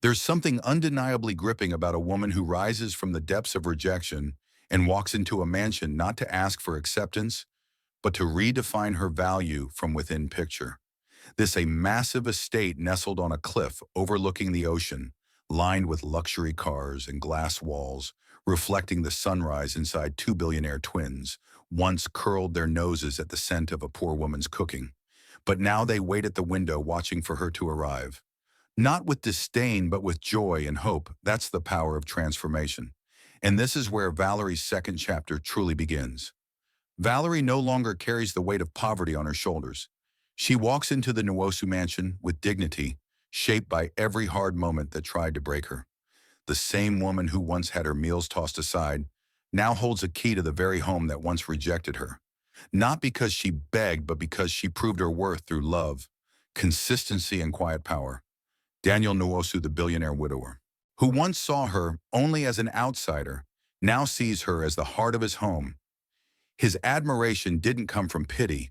There's something undeniably gripping about a woman who rises from the depths of rejection and walks into a mansion not to ask for acceptance, but to redefine her value from within. Picture this: a massive estate nestled on a cliff overlooking the ocean, lined with luxury cars and glass walls, reflecting the sunrise inside two billionaire twins, once curled their noses at the scent of a poor woman's cooking. But now they wait at the window watching for her to arrive. Not with disdain, but with joy and hope. That's the power of transformation. And this is where Valerie's second chapter truly begins. Valerie no longer carries the weight of poverty on her shoulders. She walks into the Nuosu mansion with dignity, shaped by every hard moment that tried to break her. The same woman who once had her meals tossed aside now holds a key to the very home that once rejected her. Not because she begged, but because she proved her worth through love, consistency, and quiet power. Daniel Nuosu, the billionaire widower, who once saw her only as an outsider, now sees her as the heart of his home. His admiration didn't come from pity.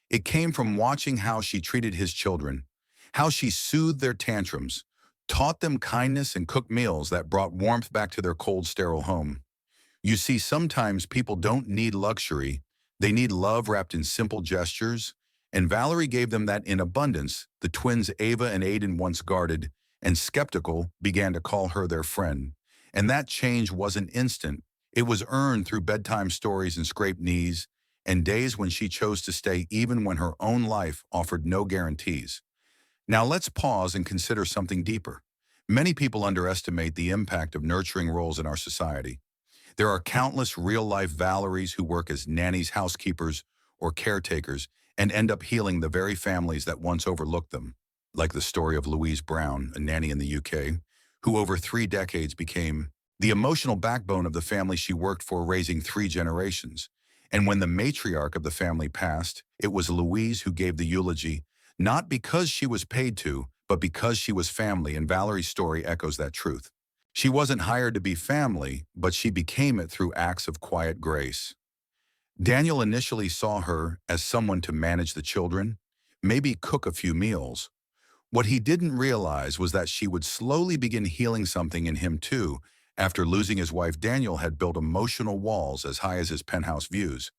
It came from watching how she treated his children, how she soothed their tantrums, taught them kindness, and cooked meals that brought warmth back to their cold, sterile home. You see, sometimes people don't need luxury. They need love wrapped in simple gestures, and Valerie gave them that in abundance. The twins Ava and Aiden, once guarded and skeptical, began to call her their friend. And that change wasn't instant. It was earned through bedtime stories and scraped knees, and days when she chose to stay even when her own life offered no guarantees. Now let's pause and consider something deeper. Many people underestimate the impact of nurturing roles in our society. There are countless real-life Valeries who work as nannies, housekeepers, or caretakers and end up healing the very families that once overlooked them, like the story of Louise Brown, a nanny in the UK, who over 3 decades became the emotional backbone of the family she worked for, raising 3 generations. And when the matriarch of the family passed, it was Louise who gave the eulogy, not because she was paid to, but because she was family, and Valerie's story echoes that truth. She wasn't hired to be family, but she became it through acts of quiet grace. Daniel initially saw her as someone to manage the children, maybe cook a few meals. What he didn't realize was that she would slowly begin healing something in him too. After losing his wife, Daniel had built emotional walls as high as his penthouse views.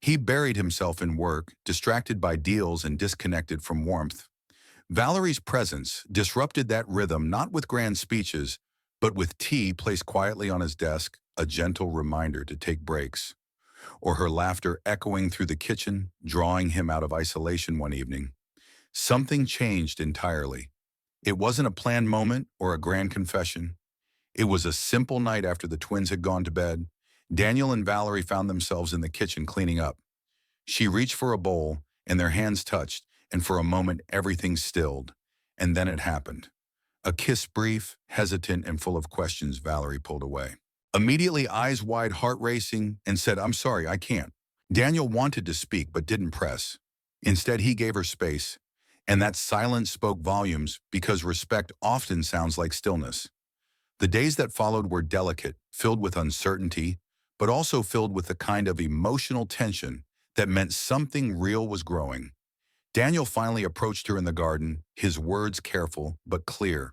He buried himself in work, distracted by deals and disconnected from warmth. Valerie's presence disrupted that rhythm, not with grand speeches, but with tea placed quietly on his desk, a gentle reminder to take breaks, or her laughter echoing through the kitchen, drawing him out of isolation one evening. Something changed entirely. It wasn't a planned moment or a grand confession. It was a simple night after the twins had gone to bed. Daniel and Valerie found themselves in the kitchen cleaning up. She reached for a bowl, and their hands touched, and for a moment everything stilled. And then it happened. A kiss, brief, hesitant, and full of questions. Valerie pulled away, immediately eyes wide, heart racing, and said, "I'm sorry, I can't." Daniel wanted to speak but didn't press. Instead, he gave her space, and that silence spoke volumes, because respect often sounds like stillness. The days that followed were delicate, filled with uncertainty, but also filled with the kind of emotional tension that meant something real was growing. Daniel finally approached her in the garden, his words careful but clear.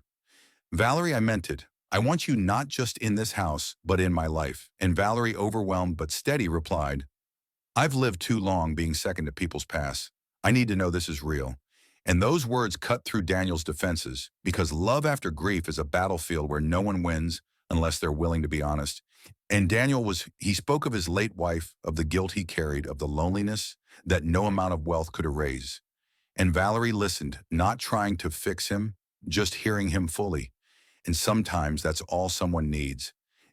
"Valerie, I meant it. I want you not just in this house, but in my life." And Valerie, overwhelmed but steady, replied, "I've lived too long being second to people's past. I need to know this is real." And those words cut through Daniel's defenses, because love after grief is a battlefield where no one wins unless they're willing to be honest. And he spoke of his late wife, of the guilt he carried, of the loneliness that no amount of wealth could erase. And Valerie listened, not trying to fix him, just hearing him fully. And sometimes that's all someone needs.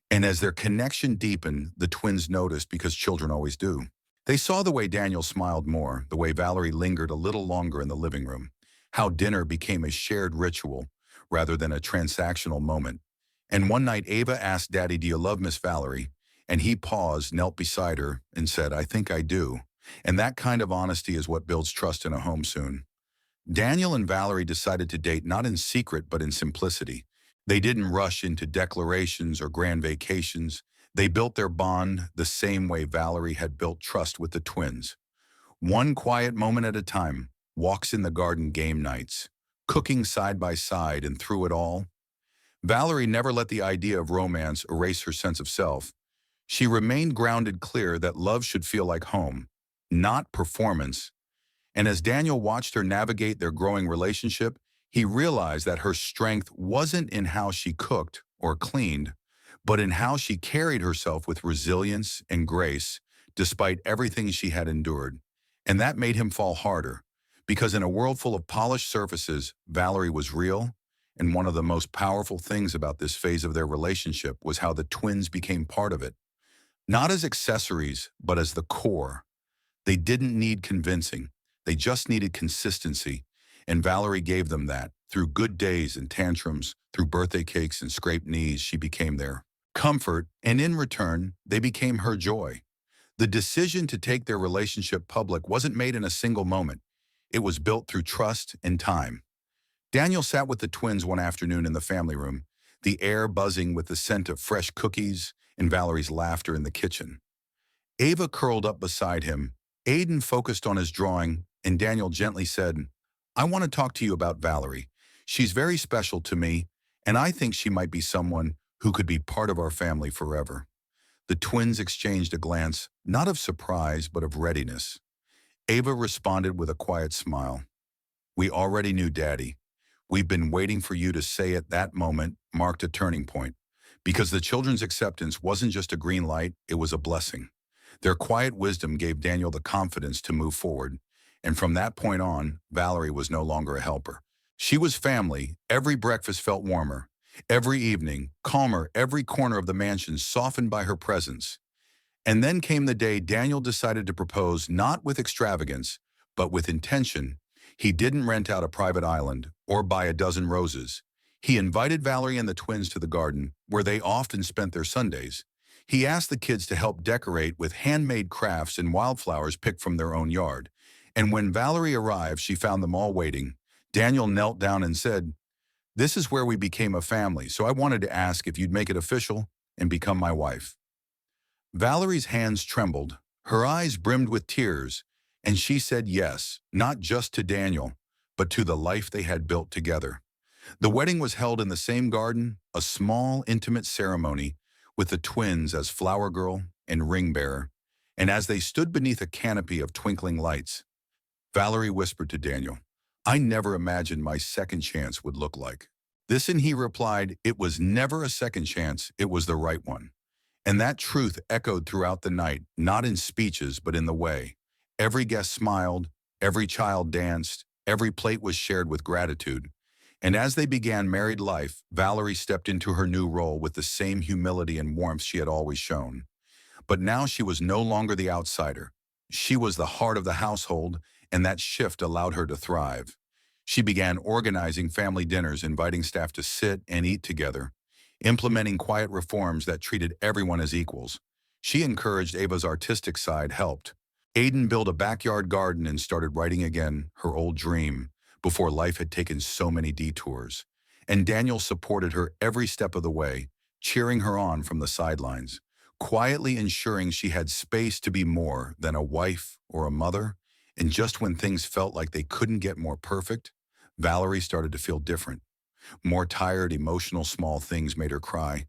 And as their connection deepened, the twins noticed, because children always do. They saw the way Daniel smiled more, the way Valerie lingered a little longer in the living room, how dinner became a shared ritual rather than a transactional moment. And one night Ava asked Daddy, "Do you love Miss Valerie?" And he paused, knelt beside her, and said, "I think I do." And that kind of honesty is what builds trust in a home soon. Daniel and Valerie decided to date not in secret but in simplicity. They didn't rush into declarations or grand vacations. They built their bond the same way Valerie had built trust with the twins. One quiet moment at a time, walks in the garden, game nights, cooking side by side, and through it all, Valerie never let the idea of romance erase her sense of self. She remained grounded, clear that love should feel like home, not performance. And as Daniel watched her navigate their growing relationship, he realized that her strength wasn't in how she cooked or cleaned, but in how she carried herself with resilience and grace, despite everything she had endured. And that made him fall harder, because in a world full of polished surfaces, Valerie was real, and one of the most powerful things about this phase of their relationship was how the twins became part of it. Not as accessories, but as the core. They didn't need convincing. They just needed consistency. And Valerie gave them that. Through good days and tantrums, through birthday cakes and scraped knees, she became their comfort, and in return, they became her joy. The decision to take their relationship public wasn't made in a single moment. It was built through trust and time. Daniel sat with the twins one afternoon in the family room, the air buzzing with the scent of fresh cookies and Valerie's laughter in the kitchen. Ava curled up beside him. Aiden focused on his drawing, and Daniel gently said, "I want to talk to you about Valerie. She's very special to me, and I think she might be someone who could be part of our family forever." The twins exchanged a glance, not of surprise, but of readiness. Ava responded with a quiet smile. "We already knew, Daddy. We've been waiting for you to say it." That moment marked a turning point, because the children's acceptance wasn't just a green light, it was a blessing. Their quiet wisdom gave Daniel the confidence to move forward, and from that point on, Valerie was no longer a helper. She was family. Every breakfast felt warmer. Every evening, calmer, every corner of the mansion softened by her presence. And then came the day Daniel decided to propose, not with extravagance, but with intention. He didn't rent out a private island or buy a dozen roses. He invited Valerie and the twins to the garden, where they often spent their Sundays. He asked the kids to help decorate with handmade crafts and wildflowers picked from their own yard. And when Valerie arrived, she found them all waiting. Daniel knelt down and said, "This is where we became a family, so I wanted to ask if you'd make it official and become my wife." Valerie's hands trembled, her eyes brimmed with tears, and she said yes, not just to Daniel, but to the life they had built together. The wedding was held in the same garden, a small, intimate ceremony, with the twins as flower girl and ring bearer. And as they stood beneath a canopy of twinkling lights, Valerie whispered to Daniel, "I never imagined my second chance would look like this." And he replied, "It was never a second chance, it was the right one." And that truth echoed throughout the night, not in speeches, but in the way. Every guest smiled, every child danced, every plate was shared with gratitude. And as they began married life, Valerie stepped into her new role with the same humility and warmth she had always shown. But now she was no longer the outsider. She was the heart of the household, and that shift allowed her to thrive. She began organizing family dinners, inviting staff to sit and eat together, implementing quiet reforms that treated everyone as equals. She encouraged Ava's artistic side, helped. Aiden built a backyard garden and started writing again, her old dream, before life had taken so many detours. And Daniel supported her every step of the way, cheering her on from the sidelines, quietly ensuring she had space to be more than a wife or a mother. And just when things felt like they couldn't get more perfect, Valerie started to feel different. More tired, emotional, small things made her cry.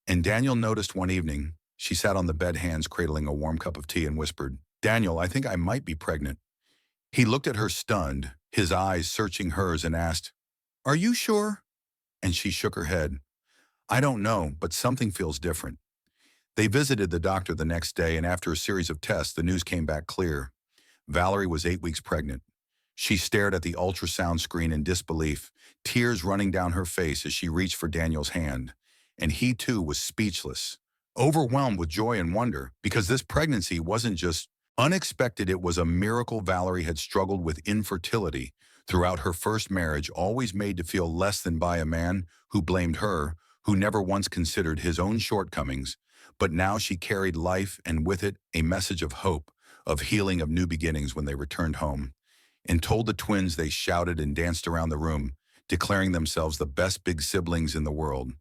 And Daniel noticed one evening, she sat on the bed, hands cradling a warm cup of tea, and whispered, "Daniel, I think I might be pregnant." He looked at her stunned, his eyes searching hers, and asked, "Are you sure?" And she shook her head. "I don't know, but something feels different." They visited the doctor the next day, and after a series of tests, the news came back clear. Valerie was 8 weeks pregnant. She stared at the ultrasound screen in disbelief, tears running down her face as she reached for Daniel's hand. And he too was speechless, overwhelmed with joy and wonder, because this pregnancy wasn't just unexpected, it was a miracle. Valerie had struggled with infertility throughout her first marriage, always made to feel less than by a man who blamed her, who never once considered his own shortcomings. But now she carried life, and with it, a message of hope, of healing, of new beginnings. When they returned home and told the twins, they shouted and danced around the room, declaring themselves the best big siblings in the world.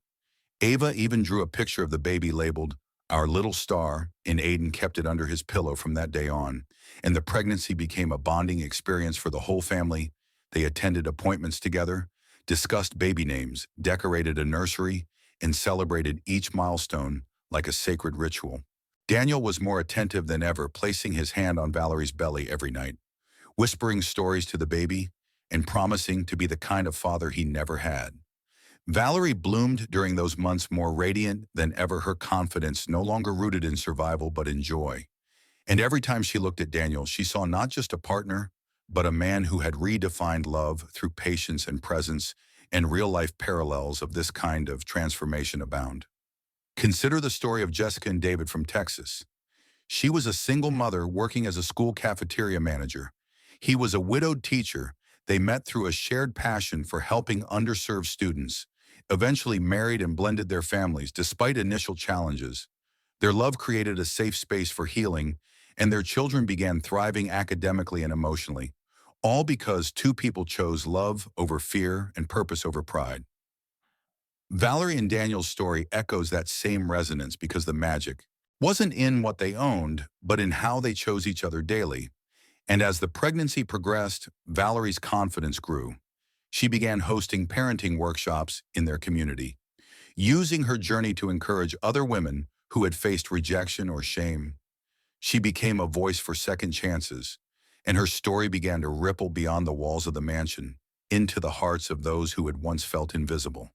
Ava even drew a picture of the baby labeled, "Our little star," and Aiden kept it under his pillow from that day on. And the pregnancy became a bonding experience for the whole family. They attended appointments together, discussed baby names, decorated a nursery, and celebrated each milestone like a sacred ritual. Daniel was more attentive than ever, placing his hand on Valerie's belly every night, whispering stories to the baby, and promising to be the kind of father he never had. Valerie bloomed during those months, more radiant than ever, her confidence no longer rooted in survival but in joy. And every time she looked at Daniel, she saw not just a partner, but a man who had redefined love through patience and presence, and real-life parallels of this kind of transformation abound. Consider the story of Jessica and David from Texas. She was a single mother working as a school cafeteria manager. He was a widowed teacher. They met through a shared passion for helping underserved students, eventually married and blended their families despite initial challenges. Their love created a safe space for healing, and their children began thriving academically and emotionally, all because two people chose love over fear and purpose over pride. Valerie and Daniel's story echoes that same resonance because the magic wasn't in what they owned, but in how they chose each other daily. And as the pregnancy progressed, Valerie's confidence grew. She began hosting parenting workshops in their community, using her journey to encourage other women who had faced rejection or shame. She became a voice for second chances, and her story began to ripple beyond the walls of the mansion into the hearts of those who had once felt invisible.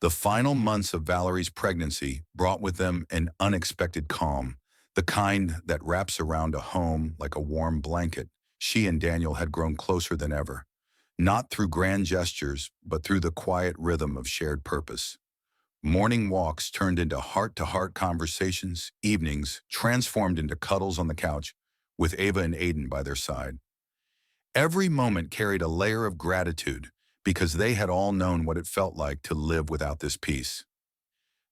The final months of Valerie's pregnancy brought with them an unexpected calm, the kind that wraps around a home like a warm blanket. She and Daniel had grown closer than ever, not through grand gestures, but through the quiet rhythm of shared purpose. Morning walks turned into heart-to-heart conversations, evenings transformed into cuddles on the couch, with Ava and Aiden by their side. Every moment carried a layer of gratitude because they had all known what it felt like to live without this peace.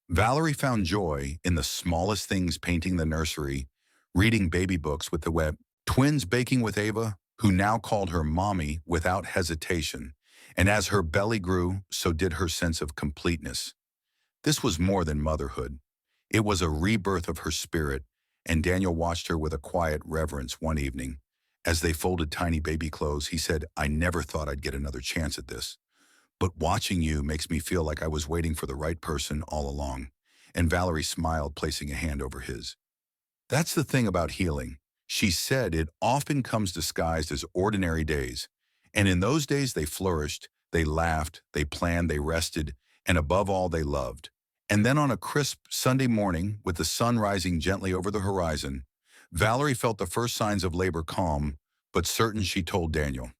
Valerie found joy in the smallest things, painting the nursery, reading baby books with the twins, baking with Ava, who now called her mommy without hesitation. And as her belly grew, so did her sense of completeness. This was more than motherhood. It was a rebirth of her spirit, and Daniel watched her with a quiet reverence one evening. As they folded tiny baby clothes, he said, "I never thought I'd get another chance at this, but watching you makes me feel like I was waiting for the right person all along." And Valerie smiled, placing a hand over his. "That's the thing about healing," she said. "It often comes disguised as ordinary days. And in those days they flourished, they laughed, they planned, they rested, and above all they loved." And then on a crisp Sunday morning, with the sun rising gently over the horizon, Valerie felt the first signs of labor, calm but certain. She told Daniel,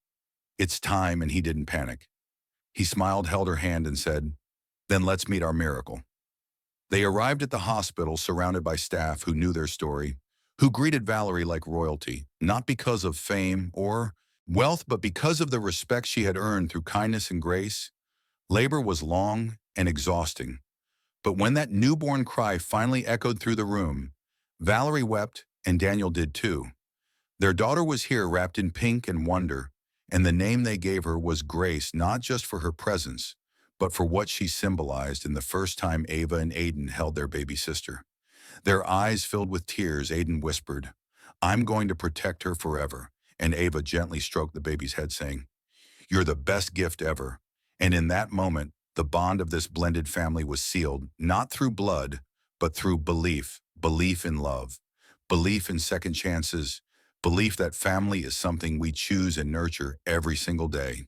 "It's time," and he didn't panic. He smiled, held her hand, and said, "Then let's meet our miracle." They arrived at the hospital surrounded by staff who knew their story, who greeted Valerie like royalty, not because of fame or wealth, but because of the respect she had earned through kindness and grace. Labor was long and exhausting, but when that newborn cry finally echoed through the room, Valerie wept, and Daniel did too. Their daughter was here, wrapped in pink and wonder, and the name they gave her was Grace, not just for her presence, but for what she symbolized. In the first time Ava and Aiden held their baby sister, their eyes filled with tears, Aiden whispered, "I'm going to protect her forever," and Ava gently stroked the baby's head, saying, "You're the best gift ever." And in that moment, the bond of this blended family was sealed, not through blood, but through belief, belief in love, belief in second chances, belief that family is something we choose and nurture every single day.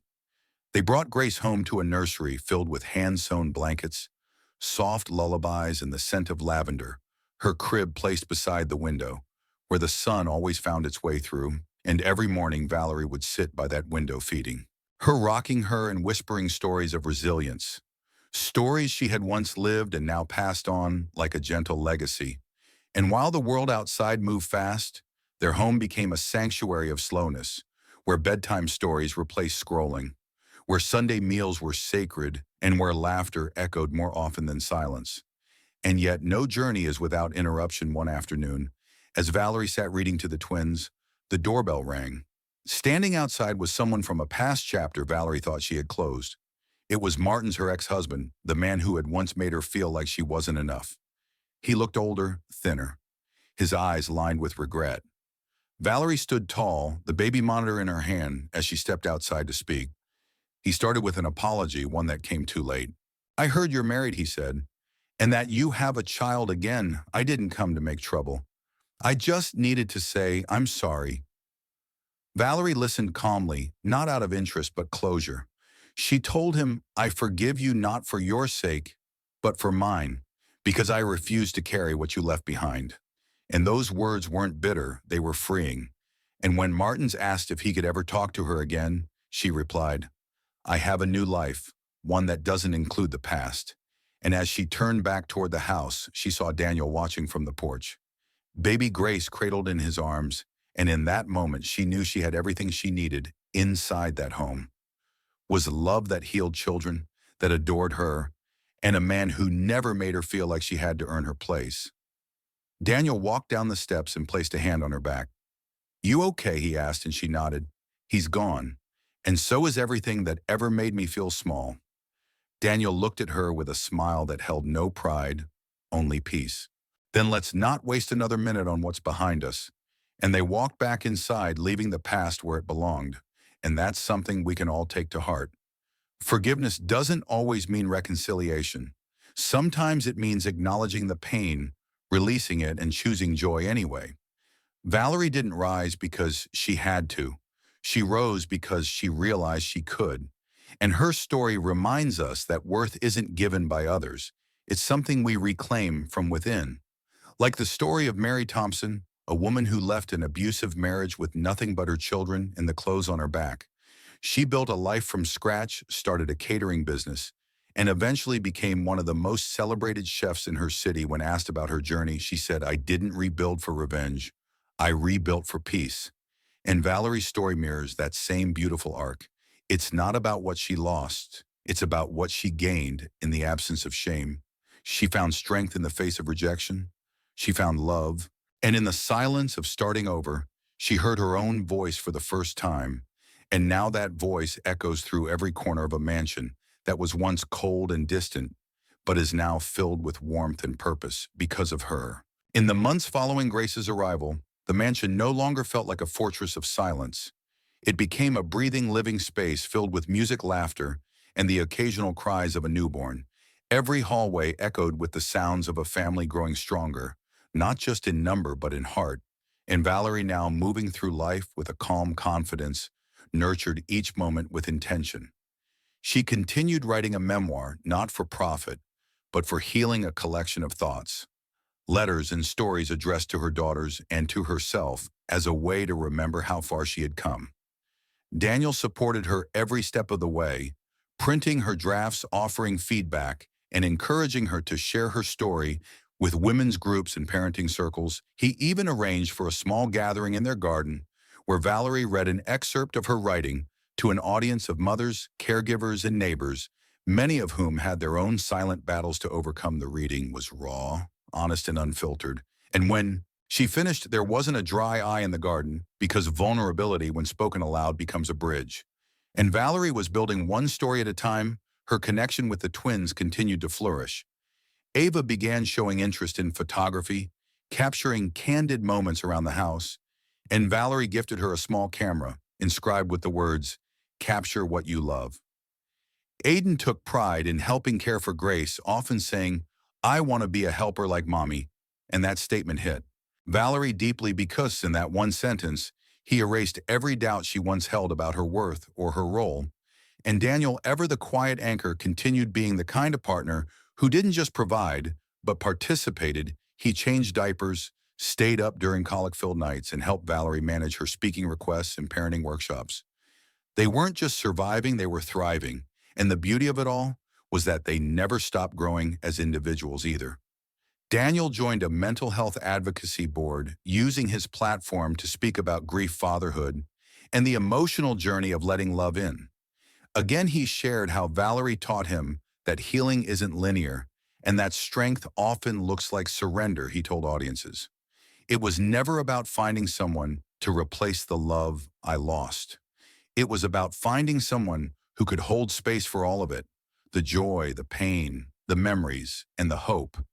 They brought Grace home to a nursery filled with hand-sewn blankets, soft lullabies, and the scent of lavender, her crib placed beside the window, where the sun always found its way through, and every morning Valerie would sit by that window feeding her, rocking her and whispering stories of resilience, stories she had once lived and now passed on like a gentle legacy. And while the world outside moved fast, their home became a sanctuary of slowness, where bedtime stories replaced scrolling, where Sunday meals were sacred, and where laughter echoed more often than silence. And yet no journey is without interruption. One afternoon, as Valerie sat reading to the twins, the doorbell rang. Standing outside was someone from a past chapter Valerie thought she had closed. It was Martin's, her ex-husband, the man who had once made her feel like she wasn't enough. He looked older, thinner, his eyes lined with regret. Valerie stood tall, the baby monitor in her hand, as she stepped outside to speak. He started with an apology, one that came too late. "I heard you're married," he said, "and that you have a child again. I didn't come to make trouble. I just needed to say I'm sorry." Valerie listened calmly, not out of interest but closure. She told him, "I forgive you not for your sake, but for mine, because I refuse to carry what you left behind." And those words weren't bitter, they were freeing. And when Martins asked if he could ever talk to her again, she replied, "I have a new life, one that doesn't include the past." And as she turned back toward the house, she saw Daniel watching from the porch. Baby Grace cradled in his arms, and in that moment she knew she had everything she needed inside that home. Was love that healed children, that adored her, and a man who never made her feel like she had to earn her place. Daniel walked down the steps and placed a hand on her back. "You okay?" he asked, and she nodded. "He's gone. And so is everything that ever made me feel small." Daniel looked at her with a smile that held no pride, only peace. "Then let's not waste another minute on what's behind us." And they walked back inside, leaving the past where it belonged. And that's something we can all take to heart. Forgiveness doesn't always mean reconciliation. Sometimes it means acknowledging the pain, releasing it, and choosing joy anyway. Valerie didn't rise because she had to. She rose because she realized she could. And her story reminds us that worth isn't given by others. It's something we reclaim from within. Like the story of Mary Thompson, a woman who left an abusive marriage with nothing but her children and the clothes on her back. She built a life from scratch, started a catering business, and eventually became one of the most celebrated chefs in her city. When asked about her journey, she said, "I didn't rebuild for revenge. I rebuilt for peace." And Valerie's story mirrors that same beautiful arc. It's not about what she lost. It's about what she gained in the absence of shame. She found strength in the face of rejection. She found love. And in the silence of starting over, she heard her own voice for the first time. And now that voice echoes through every corner of a mansion that was once cold and distant, but is now filled with warmth and purpose because of her. In the months following Grace's arrival, the mansion no longer felt like a fortress of silence. It became a breathing, living space filled with music, laughter, and the occasional cries of a newborn. Every hallway echoed with the sounds of a family growing stronger, not just in number but in heart. And Valerie, now moving through life with a calm confidence, nurtured each moment with intention. She continued writing a memoir, not for profit, but for healing, a collection of thoughts, letters and stories addressed to her daughters and to herself as a way to remember how far she had come. Daniel supported her every step of the way, printing her drafts, offering feedback, and encouraging her to share her story with women's groups and parenting circles. He even arranged for a small gathering in their garden where Valerie read an excerpt of her writing to an audience of mothers, caregivers, and neighbors, many of whom had their own silent battles to overcome. The reading was raw, honest, and unfiltered. And when she finished, there wasn't a dry eye in the garden, because vulnerability, when spoken aloud, becomes a bridge. And Valerie was building one story at a time. Her connection with the twins continued to flourish. Ava began showing interest in photography, capturing candid moments around the house, and Valerie gifted her a small camera, inscribed with the words, "Capture what you love." Aiden took pride in helping care for Grace, often saying, "I want to be a helper like Mommy," and that statement hit Valerie deeply because in that one sentence, he erased every doubt she once held about her worth or her role. And Daniel, ever the quiet anchor, continued being the kind of partner who didn't just provide, but participated. He changed diapers, stayed up during colic-filled nights, and helped Valerie manage her speaking requests and parenting workshops. They weren't just surviving, they were thriving. And the beauty of it all was that they never stopped growing as individuals either. Daniel joined a mental health advocacy board, using his platform to speak about grief, fatherhood, and the emotional journey of letting love in. Again, he shared how Valerie taught him that healing isn't linear and that strength often looks like surrender. He told audiences, "It was never about finding someone to replace the love I lost. It was about finding someone who could hold space for all of it, the joy, the pain, the memories, and the hope."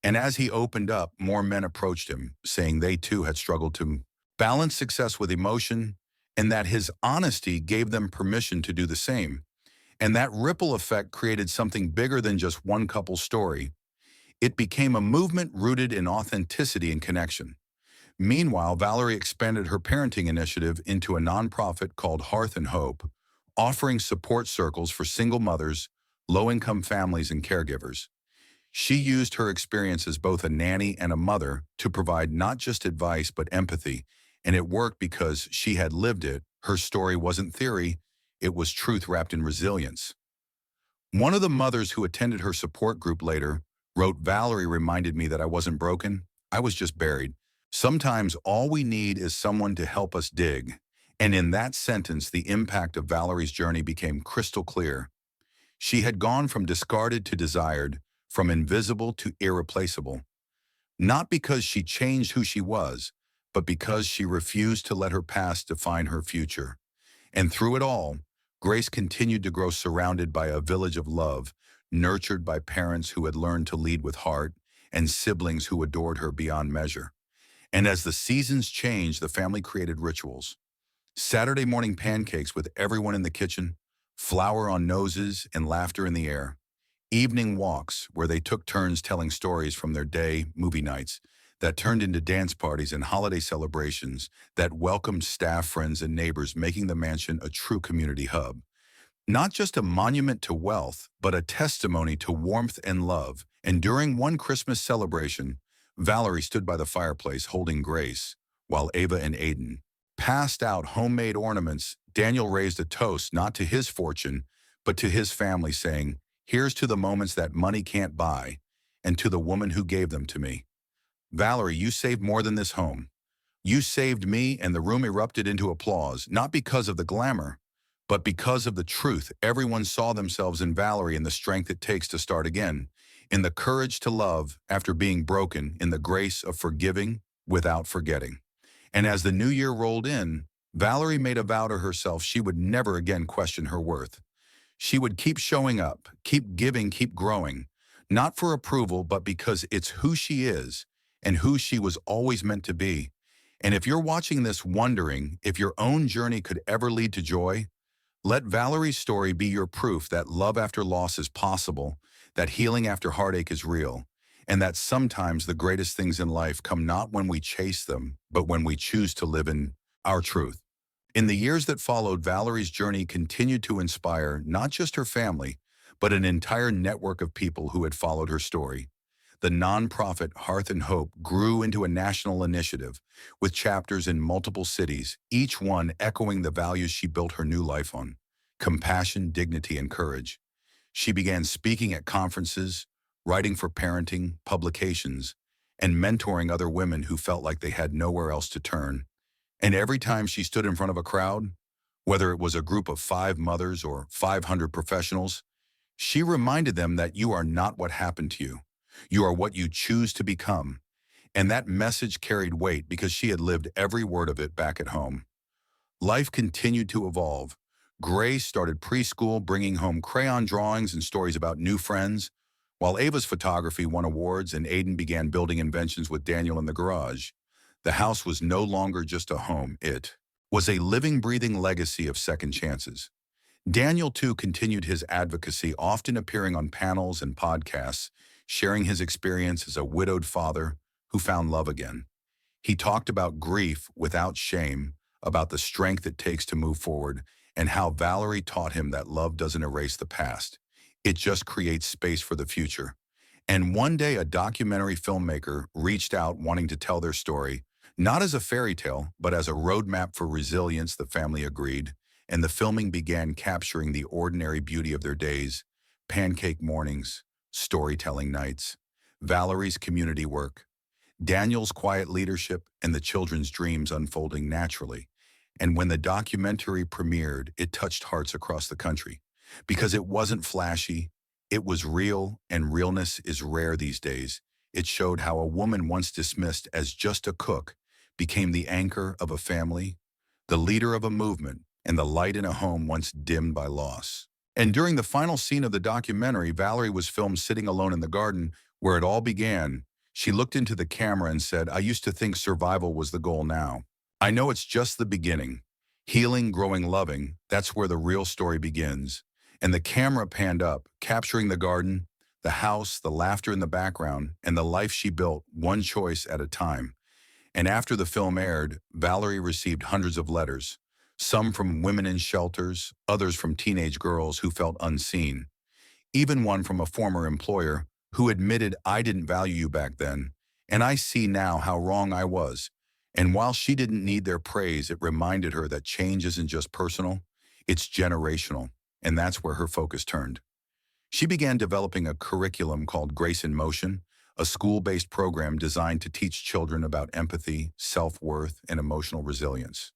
And as he opened up, more men approached him, saying they too had struggled to balance success with emotion, and that his honesty gave them permission to do the same. And that ripple effect created something bigger than just one couple's story. It became a movement rooted in authenticity and connection. Meanwhile, Valerie expanded her parenting initiative into a nonprofit called Hearth and Hope, offering support circles for single mothers, low-income families, and caregivers. She used her experience as both a nanny and a mother to provide not just advice but empathy, and it worked because she had lived it. Her story wasn't theory, it was truth wrapped in resilience. One of the mothers who attended her support group later wrote, "Valerie reminded me that I wasn't broken, I was just buried. Sometimes all we need is someone to help us dig." And in that sentence, the impact of Valerie's journey became crystal clear. She had gone from discarded to desired, from invisible to irreplaceable, not because she changed who she was, but because she refused to let her past define her future. And through it all, Grace continued to grow surrounded by a village of love, nurtured by parents who had learned to lead with heart and siblings who adored her beyond measure. And as the seasons changed, the family created rituals. Saturday morning pancakes with everyone in the kitchen, flour on noses and laughter in the air. Evening walks where they took turns telling stories from their day, movie nights, that turned into dance parties and holiday celebrations that welcomed staff, friends, and neighbors, making the mansion a true community hub. Not just a monument to wealth, but a testimony to warmth and love. And during one Christmas celebration, Valerie stood by the fireplace holding Grace, while Ava and Aiden passed out homemade ornaments. Daniel raised a toast not to his fortune, but to his family, saying, "Here's to the moments that money can't buy, and to the woman who gave them to me." Valerie, you saved more than this home. You saved me, and the room erupted into applause, not because of the glamour, but because of the truth. Everyone saw themselves in Valerie, and the strength it takes to start again, in the courage to love after being broken, in the grace of forgiving without forgetting. And as the new year rolled in, Valerie made a vow to herself she would never again question her worth. She would keep showing up, keep giving, keep growing, not for approval, but because it's who she is and who she was always meant to be. And if you're watching this wondering if your own journey could ever lead to joy, let Valerie's story be your proof that love after loss is possible, that healing after heartache is real, and that sometimes the greatest things in life come not when we chase them, but when we choose to live in our truth. In the years that followed, Valerie's journey continued to inspire not just her family, but an entire network of people who had followed her story. The nonprofit Hearth and Hope grew into a national initiative with chapters in multiple cities, each one echoing the values she built her new life on: compassion, dignity, and courage. She began speaking at conferences, writing for parenting publications, and mentoring other women who felt like they had nowhere else to turn. And every time she stood in front of a crowd, whether it was a group of 5 mothers or 500 professionals, she reminded them that you are not what happened to you. You are what you choose to become. And that message carried weight because she had lived every word of it back at home. Life continued to evolve. Grace started preschool, bringing home crayon drawings and stories about new friends, while Ava's photography won awards and Aiden began building inventions with Daniel in the garage. The house was no longer just a home. It was a living, breathing legacy of second chances. Daniel, too, continued his advocacy, often appearing on panels and podcasts, sharing his experience as a widowed father who found love again. He talked about grief without shame, about the strength it takes to move forward, and how Valerie taught him that love doesn't erase the past. It just creates space for the future. And one day, a documentary filmmaker reached out wanting to tell their story, not as a fairy tale, but as a roadmap for resilience. The family agreed, and the filming began, capturing the ordinary beauty of their days: pancake mornings, storytelling nights, Valerie's community work, Daniel's quiet leadership, and the children's dreams unfolding naturally. And when the documentary premiered, it touched hearts across the country. Because it wasn't flashy, it was real, and realness is rare these days. It showed how a woman once dismissed as just a cook became the anchor of a family, the leader of a movement, and the light in a home once dimmed by loss. And during the final scene of the documentary, Valerie was filmed sitting alone in the garden where it all began. She looked into the camera and said, "I used to think survival was the goal. Now I know it's just the beginning. Healing, growing, loving, that's where the real story begins." And the camera panned up, capturing the garden, the house, the laughter in the background, and the life she built one choice at a time. And after the film aired, Valerie received hundreds of letters, some from women in shelters, others from teenage girls who felt unseen, even one from a former employer who admitted, "I didn't value you back then, and I see now how wrong I was." And while she didn't need their praise, it reminded her that change isn't just personal, it's generational, and that's where her focus turned. She began developing a curriculum called Grace in Motion, a school-based program designed to teach children about empathy, self-worth, and emotional resilience.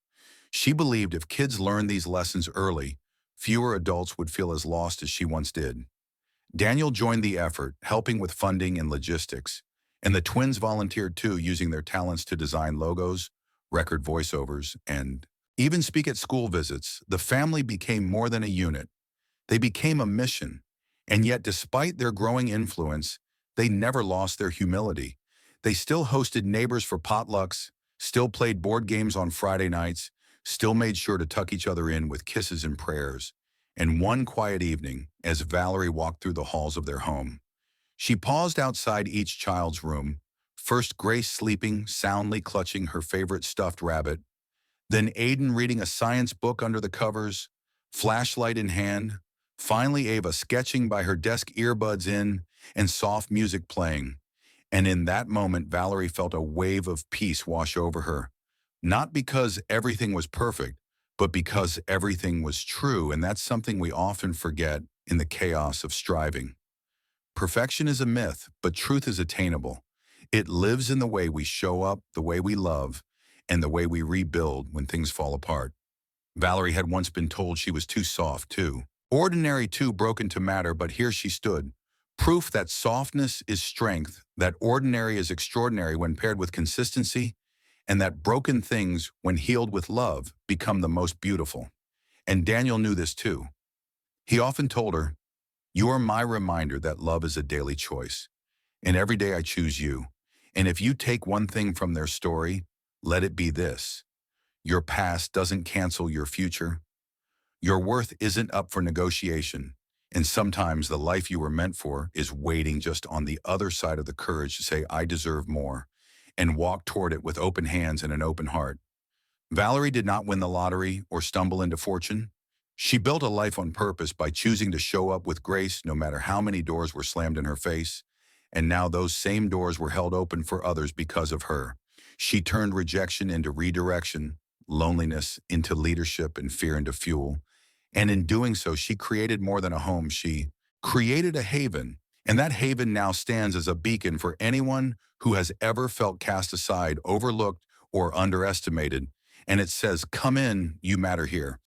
She believed if kids learned these lessons early, fewer adults would feel as lost as she once did. Daniel joined the effort, helping with funding and logistics, and the twins volunteered too, using their talents to design logos, record voiceovers, and even speak at school visits. The family became more than a unit. They became a mission. And yet, despite their growing influence, they never lost their humility. They still hosted neighbors for potlucks, still played board games on Friday nights, still made sure to tuck each other in with kisses and prayers. And one quiet evening, as Valerie walked through the halls of their home, she paused outside each child's room, first Grace sleeping, soundly clutching her favorite stuffed rabbit, then Aiden reading a science book under the covers, flashlight in hand, finally Ava sketching by her desk, earbuds in, and soft music playing. And in that moment, Valerie felt a wave of peace wash over her. Not because everything was perfect, but because everything was true, and that's something we often forget in the chaos of striving. Perfection is a myth, but truth is attainable. It lives in the way we show up, the way we love, and the way we rebuild when things fall apart. Valerie had once been told she was too soft, too ordinary, too broken to matter, but here she stood. Proof that softness is strength, that ordinary is extraordinary when paired with consistency, and that broken things, when healed with love, become the most beautiful. And Daniel knew this too. He often told her, "You are my reminder that love is a daily choice. And every day I choose you. And if you take one thing from their story, let it be this. Your past doesn't cancel your future. Your worth isn't up for negotiation. And sometimes the life you were meant for is waiting just on the other side of the courage to say, I deserve more, and walk toward it with open hands and an open heart." Valerie did not win the lottery or stumble into fortune. She built a life on purpose by choosing to show up with grace no matter how many doors were slammed in her face. And now those same doors were held open for others because of her. She turned rejection into redirection, loneliness into leadership, and fear into fuel. And in doing so, she created more than a home. She created a haven. And that haven now stands as a beacon for anyone who has ever felt cast aside, overlooked, or underestimated. And it says, "Come in, you matter here."